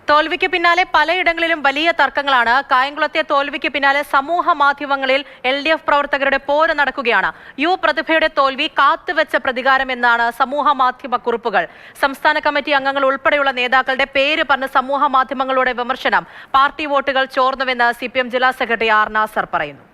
തോൽവിക്ക് പിന്നാലെ പലയിടങ്ങളിലും വലിയ തർക്കങ്ങളാണ്. കായംകുളത്തെ തോൽവിക്ക് പിന്നാലെ സമൂഹ മാധ്യമങ്ങളിൽ LDF പ്രവർത്തകരുടെ പോര് നടക്കുകയാണ്. പ്രതിഭയുടെ തോൽവി കാത്തുവെച്ച പ്രതികാരം എന്നാണ് സമൂഹ മാധ്യമ കുറിപ്പുകൾ. സംസ്ഥാന കമ്മിറ്റി അംഗങ്ങൾ ഉൾപ്പെടെയുള്ള നേതാക്കളുടെ പേര് പറഞ്ഞ് സമൂഹ മാധ്യമങ്ങളുടെ വിമർശനം പാർട്ടി വോട്ടുകൾ ചോർന്നുവെന്ന് CPM ജില്ലാ സെക്രട്ടറി R നാസർ പറയുന്നു.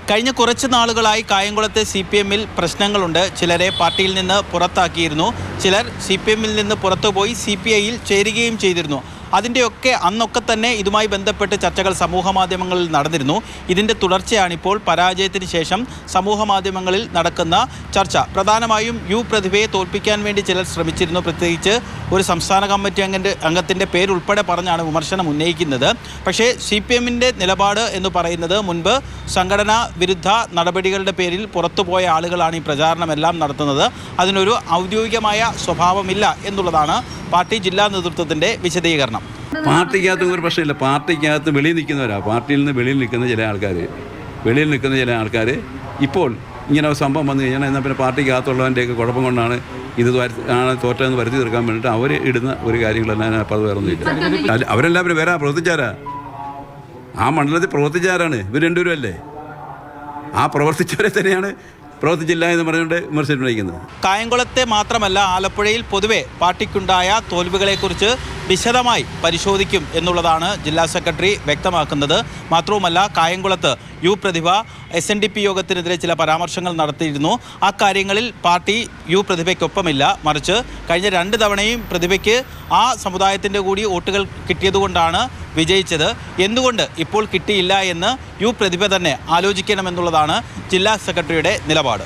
കഴിഞ്ഞ കുറച്ച് നാളുകളായി കായംകുളത്തെ CPM-ൽ പ്രശ്നങ്ങളുണ്ട്. ചിലരെ പാർട്ടിയിൽ നിന്ന് പുറത്താക്കിയിരുന്നു. ചിലർ CPM-ൽ നിന്ന് പുറത്തുപോയി CPI-ൽ ചേരുകയും ചെയ്തിരുന്നു. അതിൻ്റെയൊക്കെ അന്നൊക്കെ തന്നെ ഇതുമായി ബന്ധപ്പെട്ട് ചർച്ചകൾ സമൂഹ മാധ്യമങ്ങളിൽ നടന്നിരുന്നു. ഇതിൻ്റെ തുടർച്ചയാണിപ്പോൾ പരാജയത്തിന് ശേഷം സമൂഹ മാധ്യമങ്ങളിൽ നടക്കുന്ന ചർച്ച. പ്രധാനമായും പ്രതിഭയെ തോൽപ്പിക്കാൻ വേണ്ടി ചിലർ ശ്രമിച്ചിരുന്നു. പ്രത്യേകിച്ച് ഒരു സംസ്ഥാന കമ്മിറ്റി അംഗത്തിൻ്റെ പേരുൾപ്പെടെ പറഞ്ഞാണ് വിമർശനം ഉന്നയിക്കുന്നത്. പക്ഷേ CPM-ൻ്റെ നിലപാട് എന്ന് പറയുന്നത് മുൻപ് സംഘടനാ വിരുദ്ധ നടപടികളുടെ പേരിൽ പുറത്തുപോയ ആളുകളാണ് ഈ പ്രചാരണമെല്ലാം നടത്തുന്നത്. അതിനൊരു ഔദ്യോഗികമായ സ്വഭാവമില്ല എന്നുള്ളതാണ് പാർട്ടി ജില്ലാ നേതൃത്വത്തിൻ്റെ വിശദീകരണം. പാർട്ടിക്കകത്ത് ഒരു പ്രശ്നമില്ല. പാർട്ടിക്കകത്ത് വെളിയിൽ നിൽക്കുന്നവരാണ്. പാർട്ടിയിൽ നിന്ന് വെളിയിൽ നിൽക്കുന്ന ചില ആൾക്കാർ ഇപ്പോൾ ഇങ്ങനെ ഒരു സംഭവം വന്നു കഴിഞ്ഞാൽ എന്നാൽ പിന്നെ പാർട്ടിക്കകത്തുള്ളവൻ്റെയൊക്കെ കുഴപ്പം കൊണ്ടാണ് ഇത് തോറ്റതെന്ന് വരുത്തി തീർക്കാൻ വേണ്ടിയിട്ട് അവർ ഇടുന്ന ഒരു കാര്യങ്ങളെല്ലാം അപ്പോൾ അത് വേറെ ഒന്നുമില്ല. അവരെല്ലാവരും വേറെ പ്രവർത്തിച്ചാരാ, ആ മണ്ഡലത്തിൽ പ്രവർത്തിച്ചാരാണ് ഇവർ രണ്ടുപേരും അല്ലേ. ആ പ്രവർത്തിച്ചവരെ തന്നെയാണ് പ്രവർത്തിച്ചില്ല എന്ന് പറഞ്ഞുകൊണ്ട് വിമർശിക്കുന്നത്. കായംകുളത്തെ മാത്രമല്ല, ആലപ്പുഴയിൽ പൊതുവെ പാർട്ടിക്കുണ്ടായ തോൽവികളെക്കുറിച്ച് വിശദമായി പരിശോധിക്കും എന്നുള്ളതാണ് ജില്ലാ സെക്രട്ടറി വ്യക്തമാക്കുന്നത്. മാത്രവുമല്ല, കായംകുളത്ത് പ്രതിഭ SNDP യോഗത്തിനെതിരെ ചില പരാമർശങ്ങൾ നടത്തിയിരുന്നു. ആ കാര്യങ്ങളിൽ പാർട്ടി പ്രതിഭയ്ക്കൊപ്പമില്ല. മറിച്ച് കഴിഞ്ഞ 2 തവണയും പ്രതിഭയ്ക്ക് ആ സമുദായത്തിൻ്റെ കൂടി വോട്ടുകൾ കിട്ടിയതുകൊണ്ടാണ് വിജയിച്ചത്. എന്തുകൊണ്ട് ഇപ്പോൾ കിട്ടിയില്ല എന്ന് പ്രതിഭ തന്നെ ആലോചിക്കണമെന്നുള്ളതാണ് ജില്ലാ സെക്രട്ടറിയുടെ നിലപാട്.